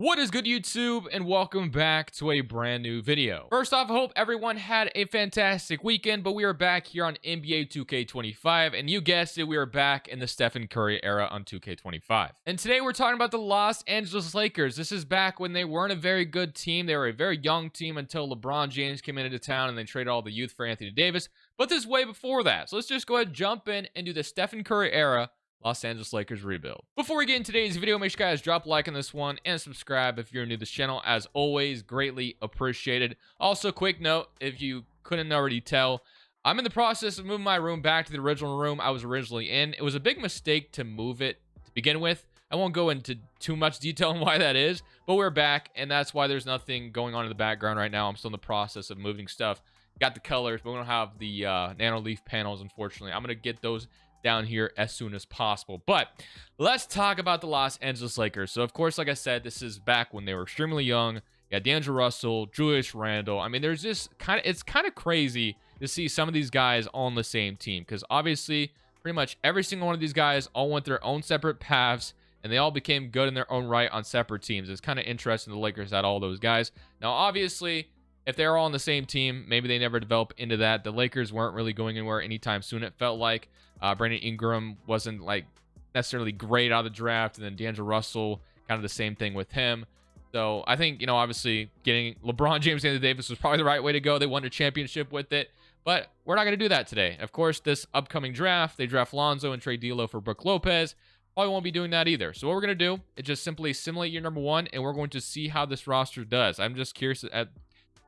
What is good, YouTube, and welcome back to a brand new video. First off, I hope everyone had a fantastic weekend, but we are back here on NBA 2K25, and you guessed it, we are back in the Stephen Curry era on 2K25. And today we're talking about the Los Angeles Lakers. This is back when they weren't a very good team. They were a very young team until LeBron James came into town and they traded all the youth for Anthony Davis, but this is way before that. So let's just go ahead and jump in and do the Stephen Curry era Los Angeles Lakers rebuild. Before we get into today's video, make sure you guys drop a like on this one and subscribe if you're new to this channel. As always, greatly appreciated. Also, quick note, if you couldn't already tell, I'm in the process of moving my room back to the original room I was originally in. It was a big mistake to move it to begin with. I won't go into too much detail on why that is, but we're back, and that's why there's nothing going on in the background right now. I'm still in the process of moving stuff. Got the colors, but we don't have the nano leaf panels, unfortunately. I'm going to get those down here as soon as possible. But let's talk about the Los Angeles Lakers. So of course, like I said, this is back when they were extremely young. You got D'Angelo Russell, Julius Randle. I mean, there's just it's kind of crazy to see some of these guys on the same team, because obviously pretty much every single one of these guys all went their own separate paths, and they all became good in their own right on separate teams. It's kind of interesting the Lakers had all those guys. Now obviously, if they're all on the same team, maybe they never develop into that. The Lakers weren't really going anywhere anytime soon, it felt like. Brandon Ingram wasn't like necessarily great out of the draft, and then D'Angelo Russell, kind of the same thing with him. So I think, obviously getting LeBron James and Anthony Davis was probably the right way to go. They won a championship with it, but we're not going to do that today. Of course, this upcoming draft, they draft Lonzo and trade D'Lo for Brook Lopez. Probably won't be doing that either. So what we're going to do is just simply simulate year number one, and we're going to see how this roster does. I'm just curious at...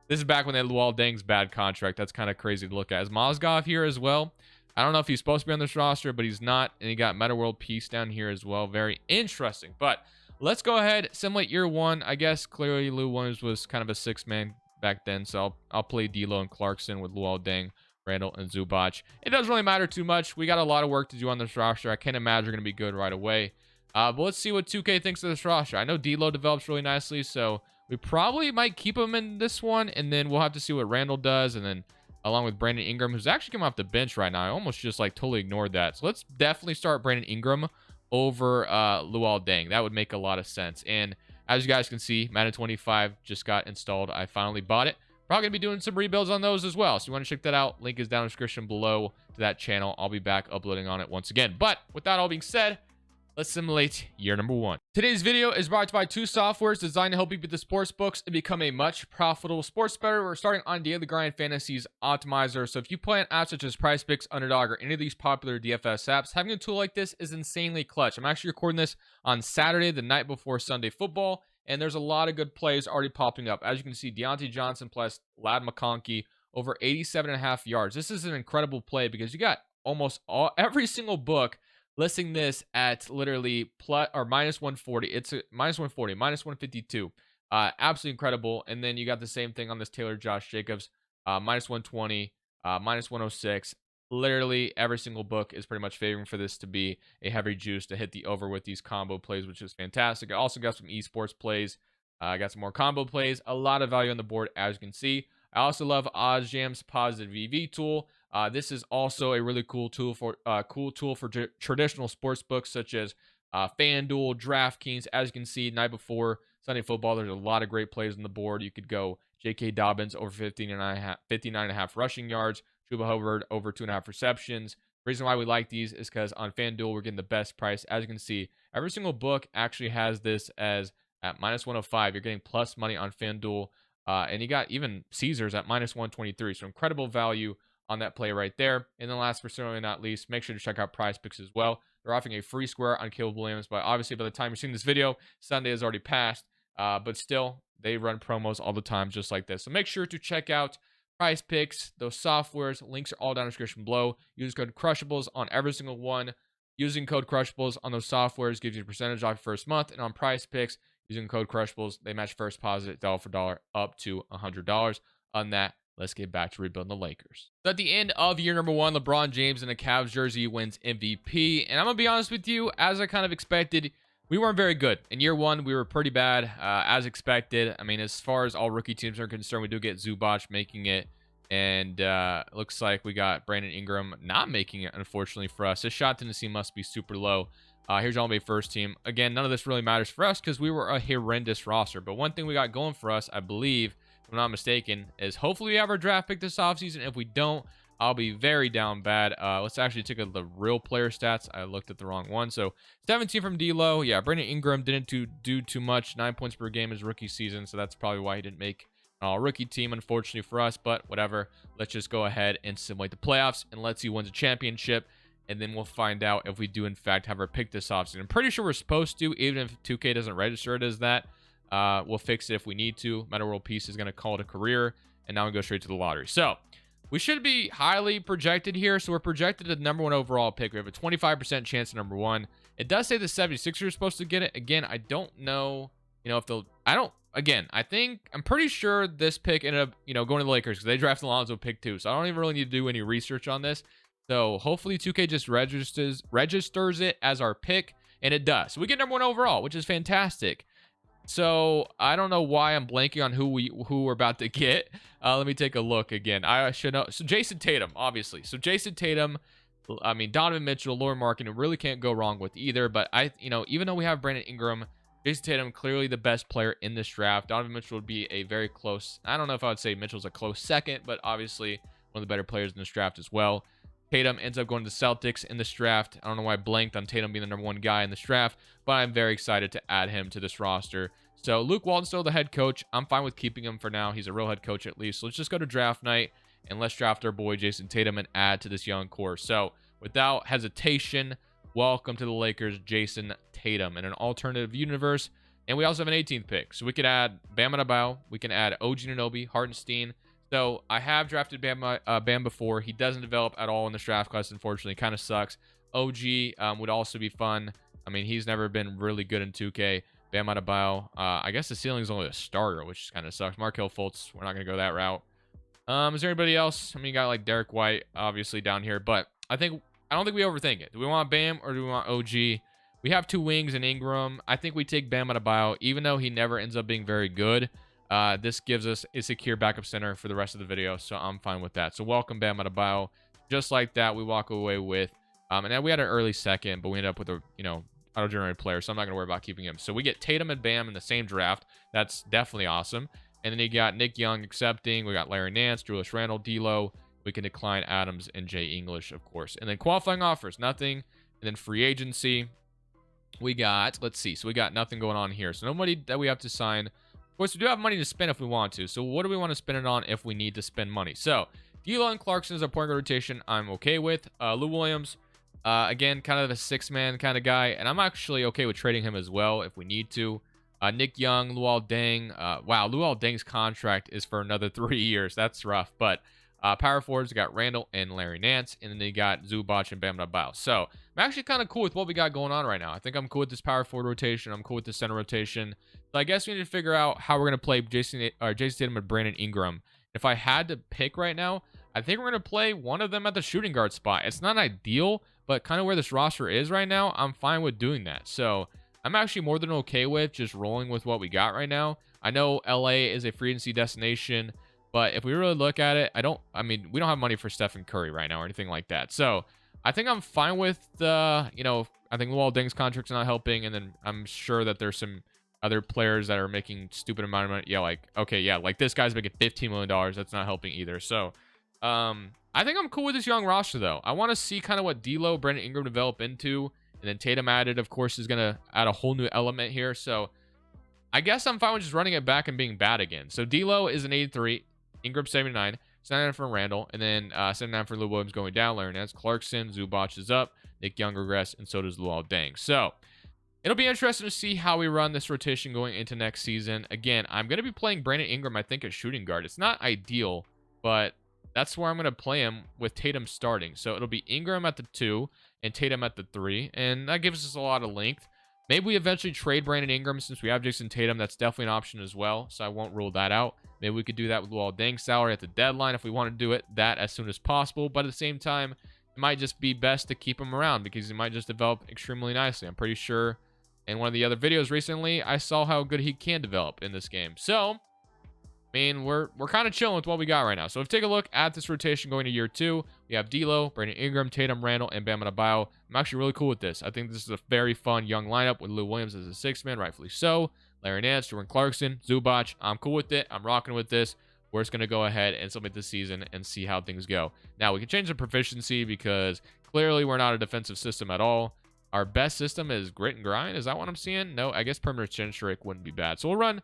This is back when they had Luol Deng's bad contract. That's kind of crazy to look at. Is Mozgov here as well? I don't know if he's supposed to be on this roster, but he's not. And he got Meta World Peace down here as well. Very interesting. But let's go ahead, simulate year one. I guess clearly Lou Williams was kind of a six-man back then. So I'll play D'Lo and Clarkson with Luol Deng, Randall, and Zubac. It doesn't really matter too much. We got a lot of work to do on this roster. I can't imagine we're going to be good right away. But let's see what 2K thinks of this roster. I know D'Lo develops really nicely, so we probably might keep him in this one, and then we'll have to see what Randall does, and then along with Brandon Ingram, who's actually coming off the bench right now. I almost just like totally ignored that. So let's definitely start Brandon Ingram over Luol Deng. That would make a lot of sense. And as you guys can see, Madden 25 just got installed. I finally bought it. Probably gonna be doing some rebuilds on those as well. So you want to check that out. Link is down in the description below to that channel. I'll be back uploading on it once again. But with that all being said, let's simulate year number one. Today's video is brought to you by two softwares designed to help you beat the sports books and become a much profitable sports bettor. We're starting on Daily Grind Fantasy's Optimizer. So if you play on apps such as PrizePicks, Underdog, or any of these popular DFS apps, having a tool like this is insanely clutch. I'm actually recording this on Saturday, the night before Sunday football, and there's a lot of good plays already popping up. As you can see, Deontay Johnson plus Lad McConkey over 87.5 yards. This is an incredible play because you got almost every single book listing this at literally plus or minus 140. It's a minus 140, minus 152. Absolutely incredible. And then you got the same thing on this Taylor Josh Jacobs, minus 120, minus 106. Literally every single book is pretty much favoring for this to be a heavy juice to hit the over with these combo plays, which is fantastic. I also got some esports plays. I got some more combo plays. A lot of value on the board, as you can see. I also love OddsJam's Positive VV tool. This is also a really cool tool for traditional sports books such as FanDuel, DraftKings. As you can see, night before Sunday football, there's a lot of great plays on the board. You could go J.K. Dobbins over 59.5 rushing yards, Chuba Hubbard over 2.5 receptions. The reason why we like these is because on FanDuel, we're getting the best price. As you can see, every single book actually has this as at minus 105. You're getting plus money on FanDuel. And you got even Caesars at minus 123. So incredible value on that play right there. And then last but certainly not least, make sure to check out PrizePicks as well. They're offering a free square on Caleb Williams, but obviously by the time you're seeing this video, Sunday has already passed. But still, they run promos all the time just like this. So make sure to check out PrizePicks, those softwares. Links are all down in the description below. Use code Crushables on every single one. Using code Crushables on those softwares gives you a percentage off your first month. And on PrizePicks, using code Crushables, they match first deposit dollar for dollar up to $100. On that, let's get back to rebuilding the Lakers. So at the end of year number one, LeBron James in a Cavs jersey wins MVP. And I'm going to be honest with you, as I kind of expected, we weren't very good. In year one, we were pretty bad, as expected. I mean, as far as all rookie teams are concerned, we do get Zubac making it. And looks like we got Brandon Ingram not making it, unfortunately for us. His shot tendency must be super low. Here's your NBA first team. Again, none of this really matters for us because we were a horrendous roster. But one thing we got going for us, I believe, if I'm not mistaken, is hopefully we have our draft pick this offseason. If we don't, I'll be very down bad. Let's actually take the real player stats. I looked at the wrong one. So 17 from D'Lo. Yeah, Brandon Ingram didn't do too much. 9 points per game his rookie season. So that's probably why he didn't make an all-rookie team, unfortunately for us. But whatever. Let's just go ahead and simulate the playoffs and let's see who wins a championship. And then we'll find out if we do, in fact, have our pick this offseason. I'm pretty sure we're supposed to, even if 2K doesn't register it as that. We'll fix it if we need to. Meta World Peace is going to call it a career. And now we go straight to the lottery. So we should be highly projected here. So we're projected at the number 1 overall pick. We have a 25% chance at number 1. It does say the 76ers are supposed to get it. Again, I don't know, if they'll... Again, I'm pretty sure this pick ended up, going to the Lakers because they drafted Alonzo pick 2. So I don't even really need to do any research on this. So hopefully 2K just registers it as our pick, and it does. So we get number 1 overall, which is fantastic. So I don't know why I'm blanking on who we're about to get. Let me take a look again. I should know. So Jason Tatum, obviously. So Jason Tatum, Donovan Mitchell, Lauri Markkanen, really can't go wrong with either. But even though we have Brandon Ingram, Jason Tatum clearly the best player in this draft. Donovan Mitchell would be a very close. I don't know if I would say Mitchell's a close second, but obviously one of the better players in this draft as well. Tatum ends up going to the Celtics in this draft. I don't know why I blanked on Tatum being the number 1 guy in this draft, but I'm very excited to add him to this roster. So Luke Walton's still the head coach. I'm fine with keeping him for now. He's a real head coach at least. So let's just go to draft night and let's draft our boy Jason Tatum and add to this young core. So without hesitation, welcome to the Lakers, Jason Tatum, in an alternative universe. And we also have an 18th pick. So we could add Bam Adebayo. We can add OG Anunoby, Hartenstein. So I have drafted Bam before. He doesn't develop at all in this draft class, unfortunately. Kind of sucks. OG would also be fun. I mean, he's never been really good in 2K. Bam Adebayo. I guess the ceiling is only a starter, which kind of sucks. Markelle Fultz. We're not going to go that route. Is there anybody else? I mean, you got like Derek White, obviously, down here. But I don't think we overthink it. Do we want Bam or do we want OG? We have 2 wings in Ingram. I think we take Bam Adebayo, even though he never ends up being very good. This gives us a secure backup center for the rest of the video, so I'm fine with that. So welcome Bam Adebayo. Just like that, we walk away with, and then we had an early second, but we ended up with a, auto-generated player, so I'm not going to worry about keeping him. So we get Tatum and Bam in the same draft. That's definitely awesome. And then you got Nick Young accepting. We got Larry Nance, Julius Randle, D'Lo. We can decline Adams and Jay English, of course. And then qualifying offers, nothing. And then free agency, we got, let's see. So we got nothing going on here. So nobody that we have to sign. Of course, we do have money to spend if we want to. So what do we want to spend it on if we need to spend money? So D'Lo and Clarkson is a point guard rotation I'm okay with. Lou Williams, again, kind of a 6-man kind of guy. And I'm actually okay with trading him as well if we need to. Nick Young, Luol Deng. Wow, Luol Deng's contract is for another 3 years. That's rough. But power forwards, we got Randall and Larry Nance. And then they got Zubac and Bam Adebayo. So I'm actually kind of cool with what we got going on right now. I think I'm cool with this power forward rotation. I'm cool with the center rotation. So I guess we need to figure out how we're going to play Jason Tatum and Brandon Ingram. If I had to pick right now, I think we're going to play one of them at the shooting guard spot. It's not ideal, but kind of where this roster is right now, I'm fine with doing that. So I'm actually more than okay with just rolling with what we got right now. I know LA is a free agency destination, but if we really look at it, we don't have money for Steph and Curry right now or anything like that. So I think I'm fine with the, I think Luol Deng's contract's not helping. And then I'm sure that there's some other players that are making stupid amount of money. Yeah, like this guy's making $15 million. That's not helping either. So I think I'm cool with this young roster, though. I want to see kind of what D'Lo, Brandon Ingram develop into. And then Tatum added, of course, is going to add a whole new element here. So I guess I'm fine with just running it back and being bad again. So D'Lo is an 83, Ingram 79, 79 for Randall, and then 79 for Lou Williams going down. Larry Nance, Clarkson, Zubac is up, Nick Young regressed, and so does Luol Deng. So it'll be interesting to see how we run this rotation going into next season. Again, I'm going to be playing Brandon Ingram, I think, at shooting guard. It's not ideal, but that's where I'm going to play him with Tatum starting. So it'll be Ingram at the 2 and Tatum at the 3, and that gives us a lot of length. Maybe we eventually trade Brandon Ingram since we have Jason Tatum. That's definitely an option as well, so I won't rule that out. Maybe we could do that with Luol Deng's salary at the deadline if we want to do it that as soon as possible. But at the same time, it might just be best to keep him around because he might just develop extremely nicely. I'm pretty sure in one of the other videos recently, I saw how good he can develop in this game. So I mean, we're kind of chilling with what we got right now. So if you take a look at this rotation going to year 2, we have D'Lo, Brandon Ingram, Tatum, Randall, and Bam Adebayo. I'm actually really cool with this. I think this is a very fun young lineup with Lou Williams as a 6-man, rightfully so. Larry Nance, Jordan Clarkson, Zubac. I'm cool with it. I'm rocking with this. We're just going to go ahead and submit this season and see how things go. Now, we can change the proficiency because clearly we're not a defensive system at all. Our best system is grit and grind. Is that what I'm seeing? No, I guess perimeter-centric wouldn't be bad. So we'll run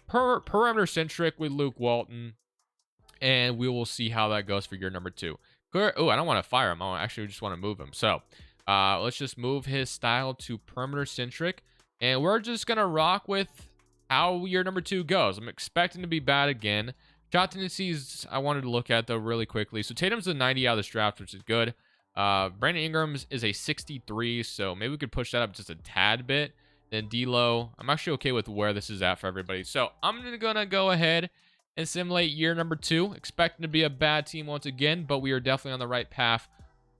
perimeter-centric with Luke Walton, and we will see how that goes for year number 2. Oh, I don't want to fire him. I actually just want to move him. So let's just move his style to perimeter-centric, and we're just going to rock with how year number 2 goes. I'm expecting to be bad again. Shot tendencies I wanted to look at, though, really quickly. So Tatum's a 90 out of this draft, which is good. Brandon Ingram's is a 63, so maybe we could push that up just a tad bit. Then D'Lo, I'm actually okay with where this is at for everybody. So I'm going to go ahead and simulate year number 2. Expecting to be a bad team once again, but we are definitely on the right path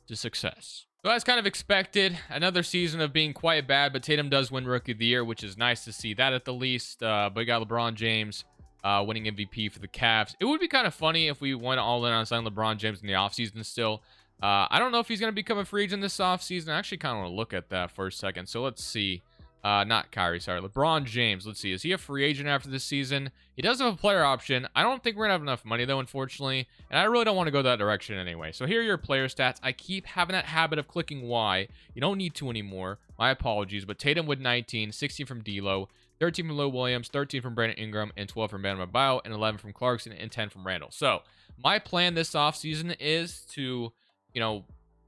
to success. So as kind of expected, another season of being quite bad, but Tatum does win Rookie of the Year, which is nice to see that at the least. But we got LeBron James winning MVP for the Cavs. It would be kind of funny if we went all in on signing LeBron James in the offseason still. I don't know if he's going to become a free agent this offseason. I actually kind of want to look at that for a second. So let's see. Not Kyrie, sorry. LeBron James. Let's see. Is he a free agent after this season? He does have a player option. I don't think we're going to have enough money, though, unfortunately. And I really don't want to go that direction anyway. So here are your player stats. I keep having that habit of clicking Y. You don't need to anymore. My apologies. But Tatum with 19, 16 from D'Lo, 13 from Lou Williams, 13 from Brandon Ingram, and 12 from Bam Adebayo, and 11 from Clarkson, and 10 from Randall. So my plan this offseason is to,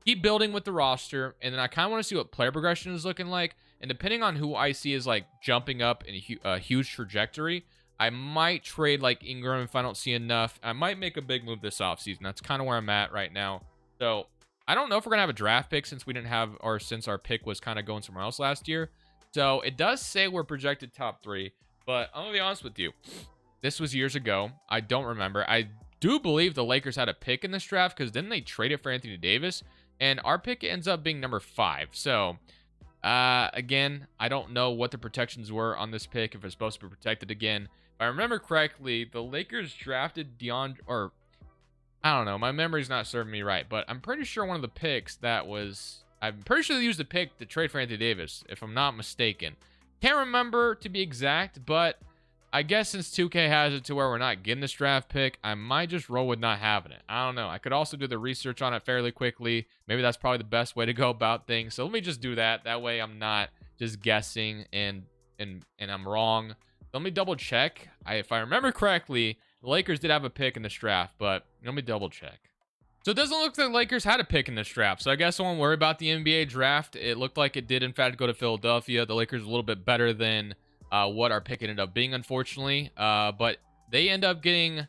keep building with the roster. And then I kind of want to see what player progression is looking like. And depending on who I see is like jumping up in a huge trajectory, I might trade like Ingram if I don't see enough. I might make a big move this offseason. That's kind of where I'm at right now. So I don't know if we're gonna have a draft pick since we didn't have, or since our pick was kind of going somewhere else last year. So it does say we're projected top 3, but I'm gonna be honest with you. This was years ago. I don't remember. I do believe the Lakers had a pick in this draft because then they traded for Anthony Davis, and our pick ends up being number 5. So again, I don't know what the protections were on this pick, if it's supposed to be protected again. If I remember correctly, the Lakers drafted or I don't know, my memory's not serving me right, but I'm pretty sure one of the picks I'm pretty sure they used the pick to trade for Anthony Davis, if I'm not mistaken. Can't remember to be exact, but I guess since 2K has it to where we're not getting this draft pick, I might just roll with not having it. I don't know. I could also do the research on it fairly quickly. Maybe that's probably the best way to go about things. So let me just do that. That way I'm not just guessing and I'm wrong. Let me double check. If I remember correctly, the Lakers did have a pick in this draft, but let me double check. So it doesn't look like the Lakers had a pick in this draft. So I guess I won't worry about the NBA draft. It looked like it did, in fact, go to Philadelphia. The Lakers are a little bit better than what our pick ended up being, unfortunately. But they end up getting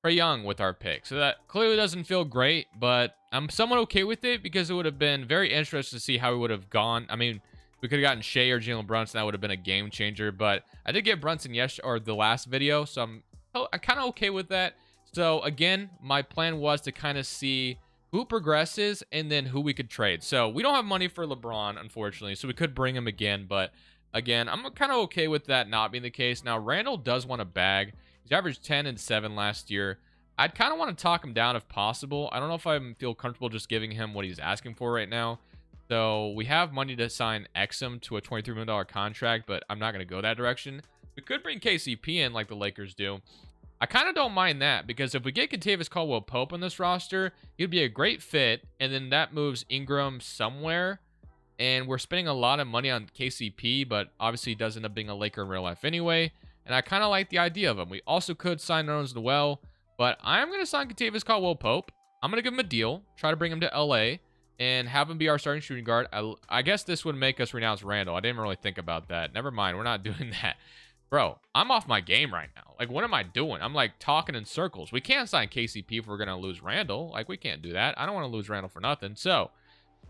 Trae Young with our pick. So that clearly doesn't feel great, but I'm somewhat okay with it because it would have been very interesting to see how we would have gone. I mean, we could have gotten Shea or Jalen Brunson. That would have been a game changer. But I did get Brunson the last video, so I'm kind of okay with that. So again, my plan was to kind of see who progresses and then who we could trade. So we don't have money for LeBron, unfortunately, so we could bring him again. But again, I'm kind of okay with that not being the case. Now, Randall does want a bag. He's averaged 10 and 7 last year. I'd kind of want to talk him down if possible. I don't know if I feel comfortable just giving him what he's asking for right now. So we have money to sign Exum to a $23 million contract, but I'm not going to go that direction. We could bring KCP in like the Lakers do. I kind of don't mind that because if we get Kentavious Caldwell-Pope on this roster, he'd be a great fit, and then that moves Ingram somewhere, and we're spending a lot of money on KCP, but obviously he does end up being a Laker in real life anyway, and I kind of like the idea of him. We also could sign Nerlens Noel, but I'm going to sign Kentavious Caldwell-Pope. I'm going to give him a deal, try to bring him to LA, and have him be our starting shooting guard. I guess this would make us renounce Randall. I didn't really think about that. Never mind, we're not doing that. Bro, I'm off my game right now. Like, what am I doing? I'm, like, talking in circles. We can't sign KCP if we're going to lose Randall. Like, we can't do that. I don't want to lose Randall for nothing. So,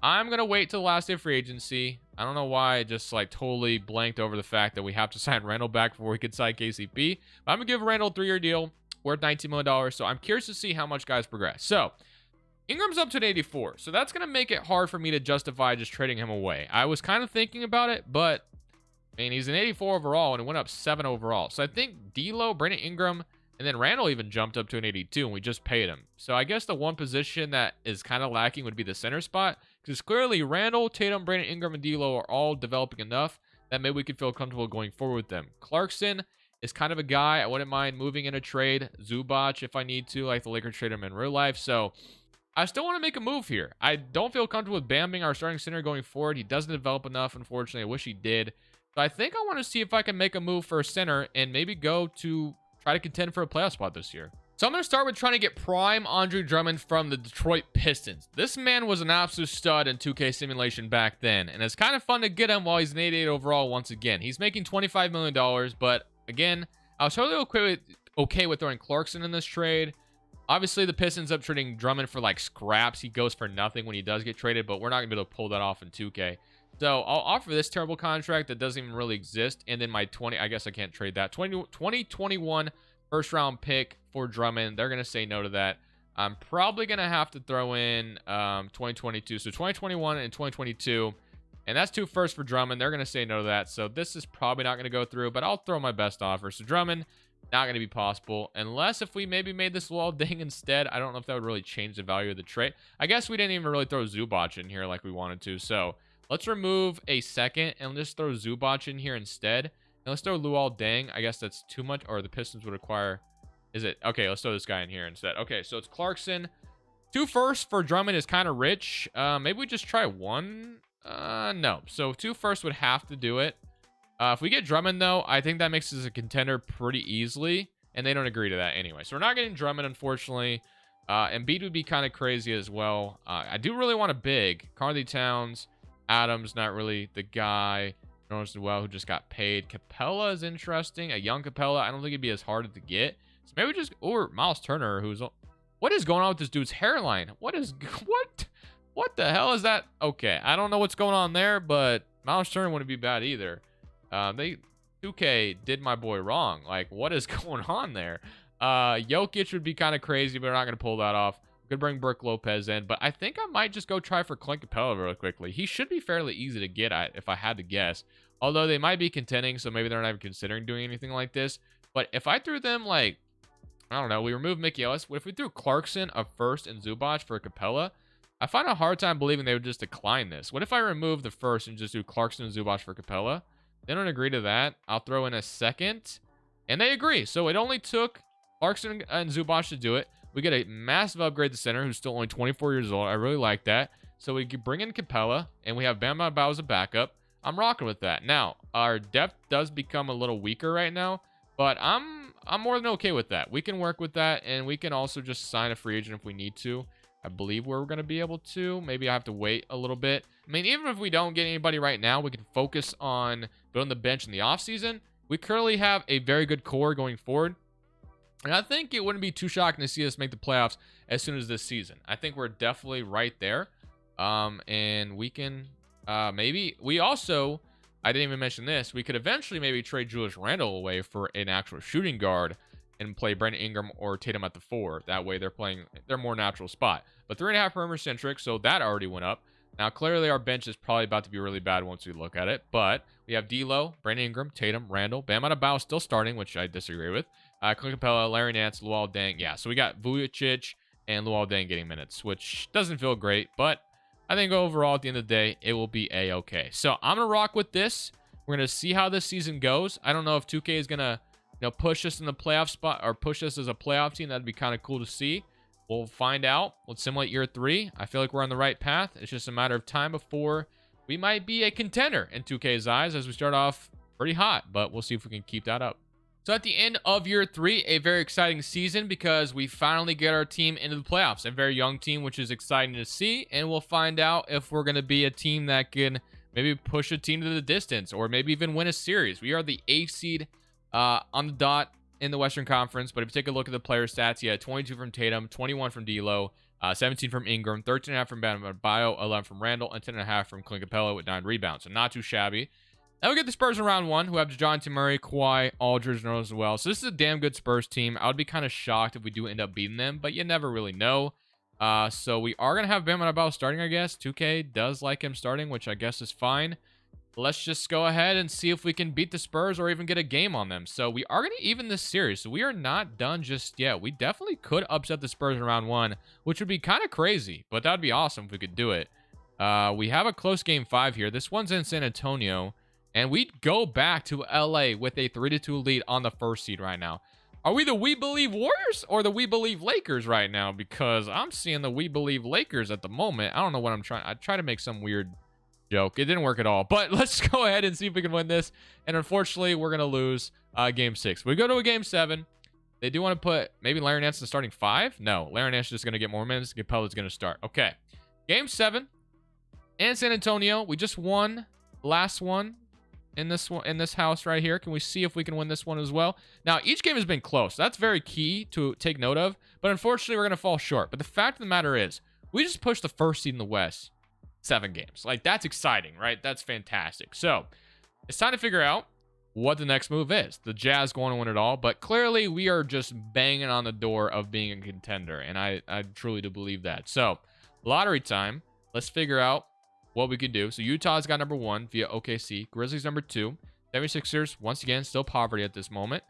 I'm going to wait till the last day of free agency. I don't know why I just, like, totally blanked over the fact that we have to sign Randall back before we can sign KCP. But I'm going to give Randall a 3-year deal worth $19 million. So, I'm curious to see how much guys progress. So, Ingram's up to an 84. So, that's going to make it hard for me to justify just trading him away. I was kind of thinking about it, but... I mean, he's an 84 overall, and it went up 7 overall. So I think D'Lo, Brandon Ingram, And then Randall even jumped up to an 82, and we just paid him. So I guess the one position that is kind of lacking would be the center spot, because clearly Randall, Tatum, Brandon Ingram, and D'Lo are all developing enough that maybe we could feel comfortable going forward with them. Clarkson is kind of a guy I wouldn't mind moving in a trade. Zubac if I need to, like the Lakers trade him in real life. So I still want to make a move here. I don't feel comfortable with Bam being our starting center going forward. He doesn't develop enough, unfortunately. I wish he did. So I think I want to see if I can make a move for a center and maybe go to try to contend for a playoff spot this year. So I'm going to start with trying to get prime Andre Drummond from the Detroit Pistons. This man was an absolute stud in 2K simulation back then, and it's kind of fun to get him while he's an 88 overall once again. He's making $25 million, but again, I was totally okay with throwing Clarkson in this trade. Obviously, the Pistons up trading Drummond for like scraps. He goes for nothing when he does get traded, but we're not going to be able to pull that off in 2K. So I'll offer this terrible contract that doesn't even really exist. And then my I guess I can't trade that. 2021 first round pick for Drummond. They're going to say no to that. I'm probably going to have to throw in 2022. So 2021 and 2022. And that's 2 firsts for Drummond. They're going to say no to that. So this is probably not going to go through, but I'll throw my best offer. So Drummond, not going to be possible. Unless if we maybe made this Luol Deng instead. I don't know if that would really change the value of the trade. I guess we didn't even really throw Zubac in here like we wanted to. So let's remove a second and just throw Zubac in here instead. And let's throw Luol Deng. I guess that's too much. Or the Pistons would acquire. Is it? Okay, let's throw this guy in here instead. Okay, so it's Clarkson. 2 firsts for Drummond is kind of rich. Maybe we just try 1. No. So 2 firsts would have to do it. If we get Drummond, though, I think that makes us a contender pretty easily. And they don't agree to that anyway. So we're not getting Drummond, unfortunately. Embiid would be kind of crazy as well. I do really want a big. Karl-Anthony Towns. Adams, not really the guy. Notice as well, who just got paid. Capella is interesting. A young Capella. I don't think it'd be as hard to get. So maybe just, or Miles Turner, who's, what is going on with this dude's hairline? What the hell is that? Okay, I don't know what's going on there, but Miles Turner wouldn't be bad either. 2K did my boy wrong. Like, what is going on there? Jokic would be kind of crazy, but we're not going to pull that off. Could bring Brook Lopez in, but I think I might just go try for Clint Capella really quickly. He should be fairly easy to get at if I had to guess. Although they might be contending, so maybe they're not even considering doing anything like this. But if I threw them like, I don't know, we removed MyEras. What if we threw Clarkson, a first, and Zubac for Capella? I find a hard time believing they would just decline this. What if I remove the first and just do Clarkson and Zubac for Capella? They don't agree to that. I'll throw in a second. And they agree. So it only took Clarkson and Zubac to do it. We get a massive upgrade to center, who's still only 24 years old. I really like that. So we could bring in Capella, and we have Bam Adebayo as a backup. I'm rocking with that. Now, our depth does become a little weaker right now, but I'm more than okay with that. We can work with that, and we can also just sign a free agent if we need to. I believe we're going to be able to. Maybe I have to wait a little bit. I mean, even if we don't get anybody right now, we can focus on building the bench in the offseason. We currently have a very good core going forward. And I think it wouldn't be too shocking to see us make the playoffs as soon as this season. I think we're definitely right there. And we can maybe, we also, I didn't even mention this, we could eventually maybe trade Julius Randle away for an actual shooting guard and play Brandon Ingram or Tatum at the 4. That way they're playing their more natural spot. But 3.5 perimeter centric, so that already went up. Now, clearly our bench is probably about to be really bad once we look at it. But we have D'Lo, Brandon Ingram, Tatum, Randle, Bam Adebayo still starting, which I disagree with. Clint Capella, Larry Nance, Luol Deng. Yeah, so we got Vujacic and Luol Deng getting minutes, which doesn't feel great. But I think overall, at the end of the day, it will be A-okay. So I'm going to rock with this. We're going to see how this season goes. I don't know if 2K is going to push us in the playoff spot or push us as a playoff team. That'd be kind of cool to see. We'll find out. Let's simulate year 3. I feel like we're on the right path. It's just a matter of time before we might be a contender in 2K's eyes as we start off pretty hot. But we'll see if we can keep that up. So at the end of year 3, a very exciting season because we finally get our team into the playoffs. A very young team, which is exciting to see. And we'll find out if we're going to be a team that can maybe push a team to the distance or maybe even win a series. We are the 8th seed on the dot in the Western Conference. But if you take a look at the player stats, you had 22 from Tatum, 21 from D'Lo, 17 from Ingram, 13.5 from Bam Adebayo, 11 from Randle, and 10.5 from Clint Capella with 9 rebounds. So not too shabby. Now we get the Spurs in round 1, who have DeJounte Murray, Kawhi, Aldridge, and as well. So this is a damn good Spurs team. I would be kind of shocked if we do end up beating them, but you never really know. So we are going to have Bam Adebayo starting, I guess. 2K does like him starting, which I guess is fine. let's just go ahead and see if we can beat the Spurs or even get a game on them. So we are going to even this series. So we are not done just yet. We definitely could upset the Spurs in round 1, which would be kind of crazy, but that would be awesome if we could do it. We have a close game 5 here. This one's in San Antonio, and we go back to LA with a 3-2 lead on the first seed right now. Are we the We Believe Warriors or the We Believe Lakers right now? Because I'm seeing the We Believe Lakers at the moment. I don't know what I'm trying. I try to make some weird joke. It didn't work at all. But let's go ahead and see if we can win this. And unfortunately, we're going to lose game 6. We go to a game 7. They do want to put maybe Larry Nance in starting 5. No, Larry Nance is just going to get more minutes. Capela's going to start. Okay. Game 7 in San Antonio. We just won the last one in this house right here. Can we see if we can win this one as well? Now, each game has been close. That's very key to take note of. But unfortunately, we're going to fall short. But the fact of the matter is, we just pushed the first seed in the West 7 games. Like, that's exciting, right? That's fantastic. So, it's time to figure out what the next move is. The Jazz going to win it all, but clearly we are just banging on the door of being a contender, and I truly do believe that. So, lottery time. Let's figure out what we could do. So, Utah's got number 1 via OKC. Grizzlies number 2. 76ers, once again, still poverty at this moment.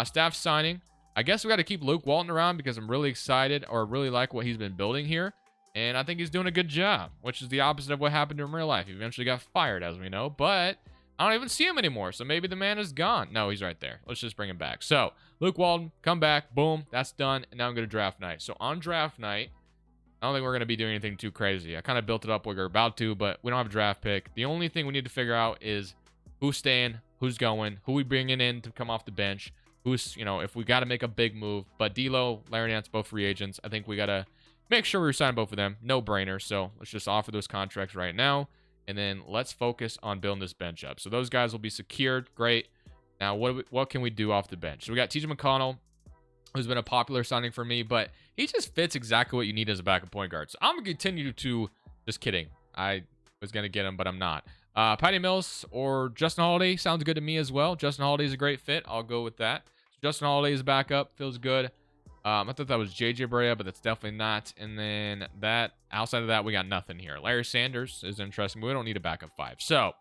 Staff signing. I guess we got to keep Luke Walton around because I'm really excited or really like what he's been building here. And I think he's doing a good job, which is the opposite of what happened to him in real life. He eventually got fired, as we know, but I don't even see him anymore. So maybe the man is gone. No, he's right there. Let's just bring him back. So Luke Walton, come back. Boom. That's done. And now I'm going to draft night. So on draft night, I don't think we're going to be doing anything too crazy. I kind of built it up like we're about to, but we don't have a draft pick. The only thing we need to figure out is who's staying, who's going, who we bringing in to come off the bench, who's, if we got to make a big move. But D'Lo, Larry Nance, both free agents. I think we got to make sure we resign both of them. No brainer. So let's just offer those contracts right now. And then let's focus on building this bench up. So those guys will be secured. Great. Now, what can we do off the bench? So we got TJ McConnell, who's been a popular signing for me, but he just fits exactly what you need as a backup point guard. So I'm going to continue to, just kidding. I was going to get him, but I'm not. Patty Mills or Justin Holiday sounds good to me as well. Justin Holiday is a great fit. I'll go with that. So Justin Holiday is backup. Feels good. I thought that was JJ Barea, but that's definitely not. And then outside of that, we got nothing here. Larry Sanders is interesting, but we don't need a backup 5. So,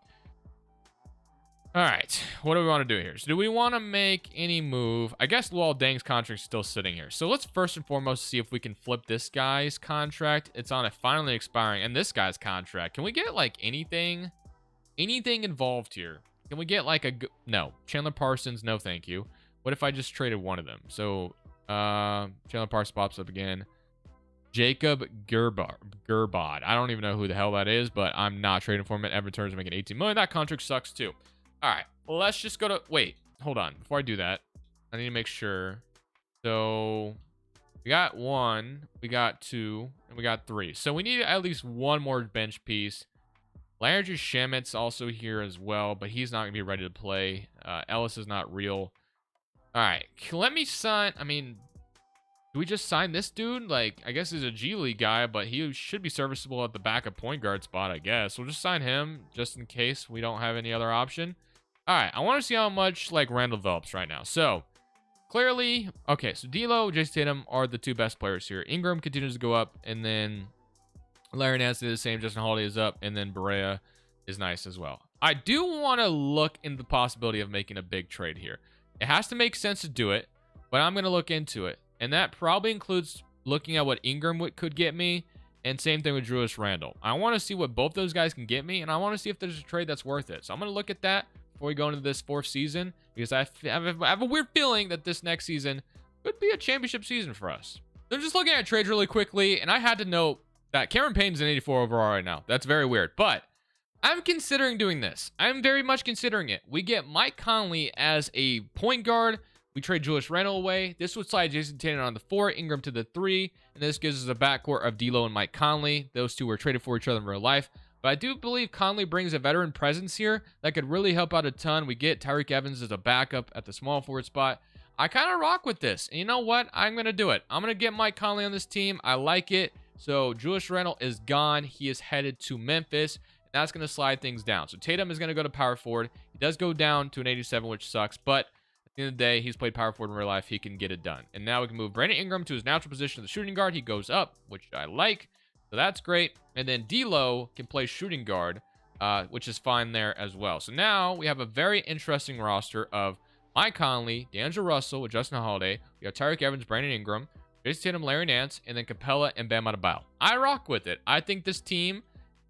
all right, what do we want to do here? So do we want to make any move? I guess Luol Deng's contract is still sitting here. So let's first and foremost see if we can flip this guy's contract. It's on it finally expiring, and this guy's contract. Can we get like anything involved here? Can we get like no, Chandler Parsons? No, thank you. What if I just traded one of them? So Chandler Parsons pops up again. Jacob Gerbod. I don't even know who the hell that is, but I'm not trading for him. Evan Turner's making 18 million. That contract sucks too. All right, well, let's just go to wait. Hold on. Before I do that, I need to make sure. So we got 1, we got 2, and we got 3. So we need at least one more bench piece. Landry Shamit's also here as well, but he's not gonna be ready to play. Ellis is not real. All right, let me sign. I mean, do we just sign this dude? Like, I guess he's a G League guy, but he should be serviceable at the backup point guard spot, I guess. We'll just sign him just in case we don't have any other option. All right, I want to see how much, like, Randall develops right now. So, clearly, okay, so D'Lo, Jason Tatum are the 2 best players here. Ingram continues to go up, and then Larry Nance is the same. Justin Holiday is up, and then Barea is nice as well. I do want to look into the possibility of making a big trade here. It has to make sense to do it, but I'm going to look into it. And that probably includes looking at what Ingram could get me, and same thing with Julius Randle. I want to see what both those guys can get me, and I want to see if there's a trade that's worth it. So I'm going to look at that before we go into this 4th season, because I have a weird feeling that this next season could be a championship season for us. So I'm just looking at trades really quickly, and I had to note that Cameron Payne's an 84 overall right now. That's very weird, but I'm considering doing this. I'm very much considering it. We get Mike Conley as a point guard. We trade Julius Randle away. This would slide Jason Tatum on the 4, Ingram to the 3, and this gives us a backcourt of D'Lo and Mike Conley. Those 2 were traded for each other in real life. But I do believe Conley brings a veteran presence here that could really help out a ton. We get Tyreek Evans as a backup at the small forward spot. I kind of rock with this. And you know what? I'm going to do it. I'm going to get Mike Conley on this team. I like it. So Julius Randle is gone. He is headed to Memphis. And that's going to slide things down. So Tatum is going to go to power forward. He does go down to an 87, which sucks. But at the end of the day, he's played power forward in real life. He can get it done. And now we can move Brandon Ingram to his natural position of the shooting guard. He goes up, which I like. So that's great. And then D'Lo can play shooting guard. which is fine there as well. So now we have a very interesting roster of Mike Conley, D'Angelo Russell with Justin Holiday. We have Tyreek Evans, Brandon Ingram, Jason Tatum, Larry Nance, and then Capella and Bam Adebayo. I rock with it. I think this team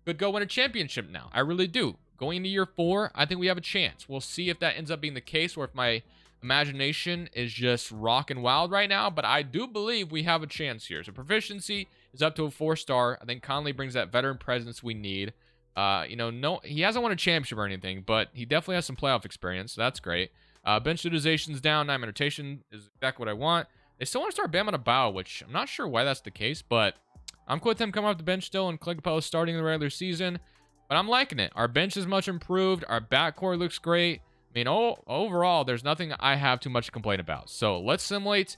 could go win a championship now. I really do. Going into year 4, I think we have a chance. We'll see if that ends up being the case or if my imagination is just rocking wild right now, but I do believe we have a chance here. So proficiency is up to a 4-star. I think Conley brings that veteran presence we need. No, he hasn't won a championship or anything, but he definitely has some playoff experience, so that's great. Bench utilization's down. 9 rotation is exactly what I want. They still want to start Bam Adebayo, which I'm not sure why that's the case, but I'm cool with him coming off the bench still and Clint Capella starting the regular season. But I'm liking it. Our bench is much improved. Our backcourt looks great. I mean, overall, there's nothing I have too much to complain about. So let's simulate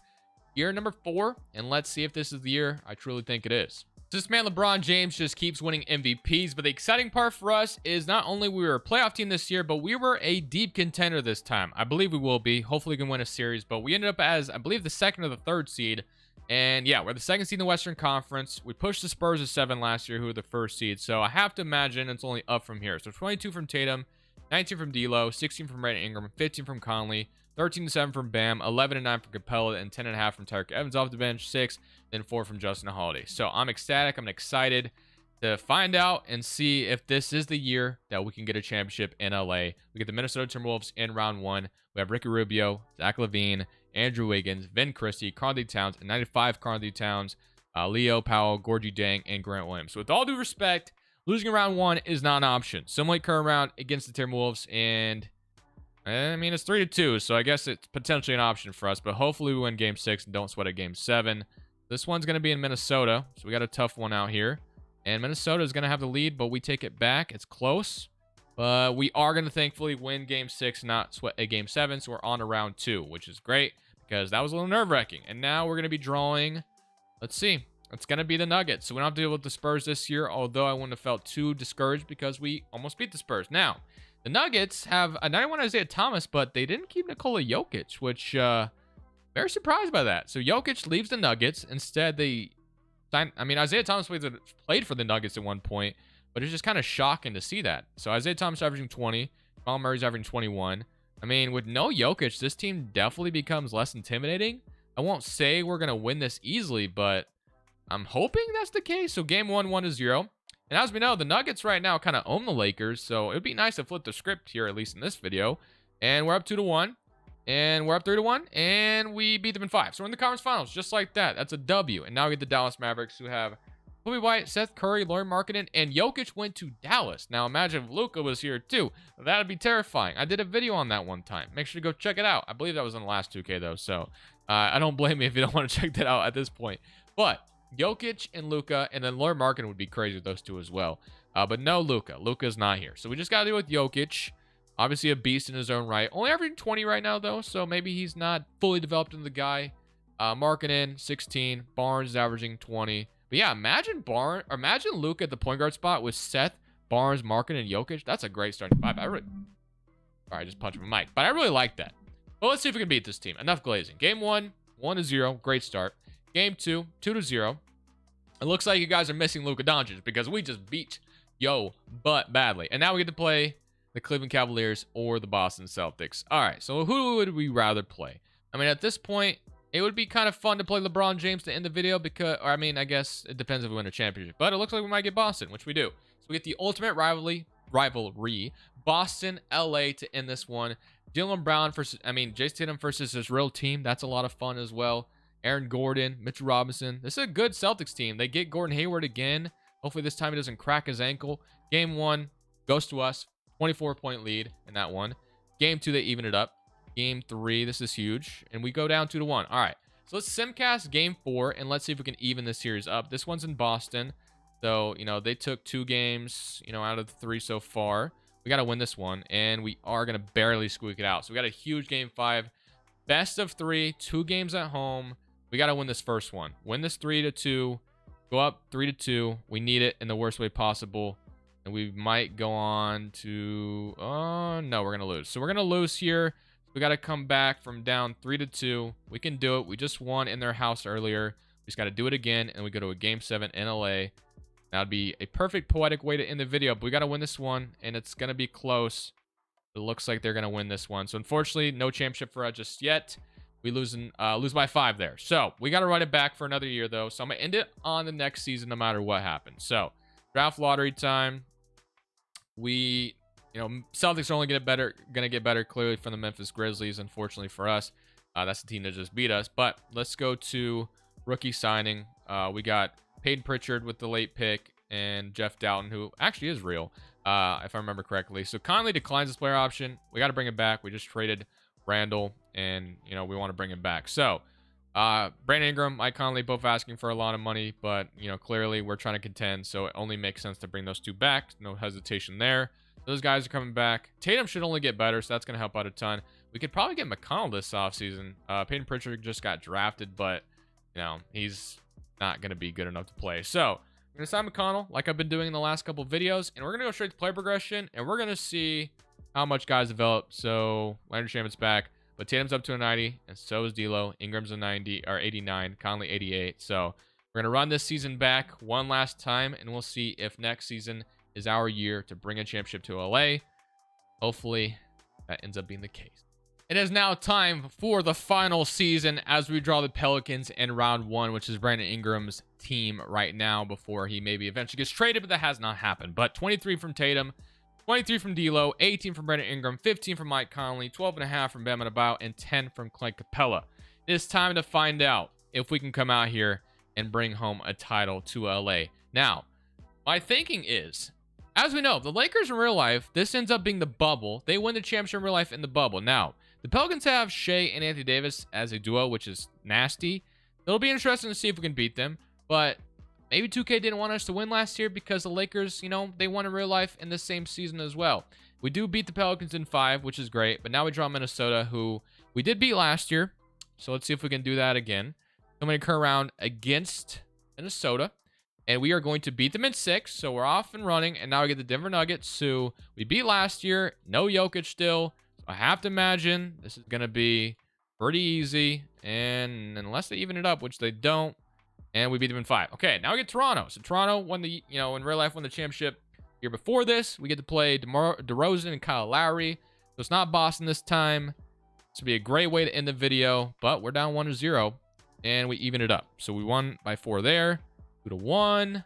year number 4, and let's see if this is the year I truly think it is. This man LeBron James just keeps winning MVPs, but the exciting part for us is not only we were a playoff team this year, but we were a deep contender this time. I believe we will be. Hopefully we can win a series, but we ended up as, I believe, the 2nd or the 3rd seed. And yeah, we're the 2nd seed in the Western Conference. We pushed the Spurs to 7 last year, who were the 1st seed. So I have to imagine it's only up from here. So 22 from Tatum, 19 from D'Lo, 16 from Brandon Ingram, 15 from Conley, 13-7 from Bam, 11-9 from Capella, and 10.5 from Tyreek Evans off the bench, 6, then 4 from Justin Holiday. So I'm ecstatic. I'm excited to find out and see if this is the year that we can get a championship in LA. We get the Minnesota Timberwolves in round 1. We have Ricky Rubio, Zach LaVine, Andrew Wiggins, Vin Christie, Karl-Anthony Towns, and 95 Karl-Anthony Towns, Leo Powell, Gorgie Dang, and Grant Williams. So with all due respect, losing in round 1 is not an option. Simulate current round against the Timberwolves, and I mean, it's 3-2, so I guess it's potentially an option for us, but hopefully we win game 6 and don't sweat at game 7. This one's going to be in Minnesota, so we got a tough one out here. And Minnesota is going to have the lead, but we take it back. It's close, but we are going to thankfully win game 6, not sweat at game 7, so we're on to round 2, which is great because that was a little nerve-wracking. And now we're going to be drawing, let's see, it's going to be the Nuggets. So we don't have to deal with the Spurs this year, although I wouldn't have felt too discouraged because we almost beat the Spurs. Now, the Nuggets have a 91 Isaiah Thomas, but they didn't keep Nikola Jokic, which, very surprised by that. So Jokic leaves the Nuggets. Instead, they signed, I mean, Isaiah Thomas played for the Nuggets at one point, but it's just kind of shocking to see that. So Isaiah Thomas averaging 20, Jamal Murray's averaging 21. I mean, with no Jokic, this team definitely becomes less intimidating. I won't say we're going to win this easily, but I'm hoping that's the case. So game 1, 1-0. And as we know, the Nuggets right now kind of own the Lakers, so it would be nice to flip the script here, at least in this video. And we're up 2-1, and we're up 3-1, and we beat them in 5. So we're in the conference finals, just like that. That's a W. And now we get the Dallas Mavericks, who have Kobe White, Seth Curry, Lauri Markkanen, and Jokic went to Dallas. Now imagine if Luka was here too. That'd be terrifying. I did a video on that one time. Make sure to go check it out. I believe that was on the last 2K though, so I don't blame you if you don't want to check that out at this point. But Jokic and Luka, and then Lauri Markkanen would be crazy with those two as well. But no Luka. Luka's not here. So we just got to deal with Jokic. Obviously a beast in his own right. Only averaging 20 right now, though, so maybe he's not fully developed into the guy. Markkanen, 16. Barnes is averaging 20. But yeah, imagine Luka at the point guard spot with Seth, Barnes, Markkanen, and Jokic. That's a great starting five. All right, I just punched my mic. But I really like that. But let's see if we can beat this team. Enough glazing. Game 1, 1-0. Great start. Game 2, 2-0. It looks like you guys are missing Luka Doncic because we just beat yo butt badly. And now we get to play the Cleveland Cavaliers or the Boston Celtics. All right, so who would we rather play? I mean, at this point, it would be kind of fun to play LeBron James to end the video because, or I mean, I guess it depends if we win a championship. But it looks like we might get Boston, which we do. So we get the ultimate rivalry, Boston, LA to end this one. Jaylen Brown versus, Jason Tatum versus his real team. That's a lot of fun as well. Aaron Gordon, Mitchell Robinson. This is a good Celtics team. They get Gordon Hayward again. Hopefully this time he doesn't crack his ankle. Game 1 goes to us. 24-point lead in that one. Game 2, they even it up. Game 3, this is huge. And we go down 2-1. All right. So let's simcast game 4, and let's see if we can even this series up. This one's in Boston. So, they took 2 games, out of the 3 so far. We got to win this one, and we are going to barely squeak it out. So we got a huge game 5. Best of 3, 2 games at home. We got to win this first one. Win this 3-2. Go up 3-2. We need it in the worst way possible. And we might go on to... Oh, no, we're going to lose. So we're going to lose here. We got to come back from down 3-2. We can do it. We just won in their house earlier. We just got to do it again. And we go to a Game 7 in LA. That'd be a perfect poetic way to end the video. But we got to win this one, and it's going to be close. It looks like they're going to win this one. So unfortunately, no championship for us just yet. We lose by 5 there. So we got to run it back for another year, though. So I'm going to end it on the next season no matter what happens. So draft lottery time. Celtics are only going to get better clearly from the Memphis Grizzlies, unfortunately for us. That's the team that just beat us. But let's go to rookie signing. We got Peyton Pritchard with the late pick and Jeff Doughton, who actually is real, if I remember correctly. So Conley declines this player option. We got to bring him back. We just traded Randall, and, we want to bring him back. So Brandon Ingram, Mike Conley, both asking for a lot of money, but, clearly we're trying to contend, so it only makes sense to bring those two back. No hesitation there. Those guys are coming back. Tatum should only get better, so that's going to help out a ton. We could probably get McConnell this offseason. Peyton Pritchard just got drafted, but, he's not going to be good enough to play. So, I'm going to sign McConnell like I've been doing in the last couple of videos, and we're going to go straight to player progression, and we're going to see how much guys develop. So, Landry Shamet's back, but Tatum's up to a 90, and so is D'Lo. Ingram's a 90, or 89, Conley 88. So, we're going to run this season back one last time, and we'll see if next season is our year to bring a championship to LA. Hopefully, that ends up being the case. It is now time for the final season as we draw the Pelicans in round 1, which is Brandon Ingram's team right now before he maybe eventually gets traded, but that has not happened. But 23 from Tatum, 23 from D'Lo, 18 from Brandon Ingram, 15 from Mike Conley, 12.5 from Bam Adebayo, and 10 from Clint Capella. It is time to find out if we can come out here and bring home a title to LA. Now, my thinking is, as we know, the Lakers in real life, this ends up being the bubble. They win the championship in real life in the bubble. Now, the Pelicans have Shea and Anthony Davis as a duo, which is nasty. It'll be interesting to see if we can beat them. But maybe 2K didn't want us to win last year because the Lakers, they won in real life in the same season as well. We do beat the Pelicans in 5, which is great. But now we draw Minnesota, who we did beat last year. So let's see if we can do that again. I'm going to turn around against Minnesota. And we are going to beat them in 6. So we're off and running. And now we get the Denver Nuggets, who we beat last year. No Jokic still. So I have to imagine this is going to be pretty easy. And unless they even it up, which they don't. And we beat them in 5. Okay, now we get Toronto. So Toronto won the, in real life won the championship year before this. We get to play DeRozan and Kyle Lowry. So it's not Boston this time. This would be a great way to end the video. But we're down 1-0. And we even it up. So we won by 4 there. 2-1,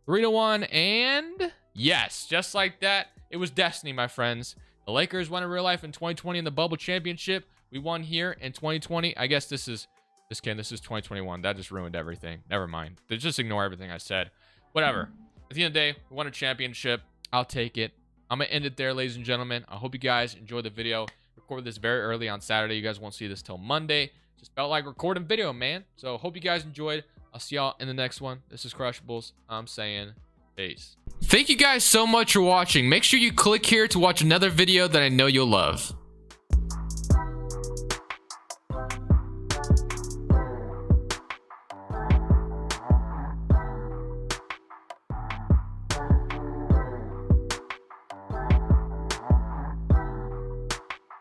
3-1, and yes, just like that, it was destiny, my friends. The Lakers won in real life in 2020 in the bubble championship. We won here in 2020. I guess this is 2021. That just ruined everything. Never mind. Just ignore everything I said. Whatever. At the end of the day, we won a championship. I'll take it. I'm gonna end it there, ladies and gentlemen. I hope you guys enjoyed the video. Recorded this very early on Saturday. You guys won't see this till Monday. Just felt like recording video, man. So hope you guys enjoyed. I'll see y'all in the next one. This is Crushables. I'm saying peace. Thank you guys so much for watching. Make sure you click here to watch another video that I know you'll love.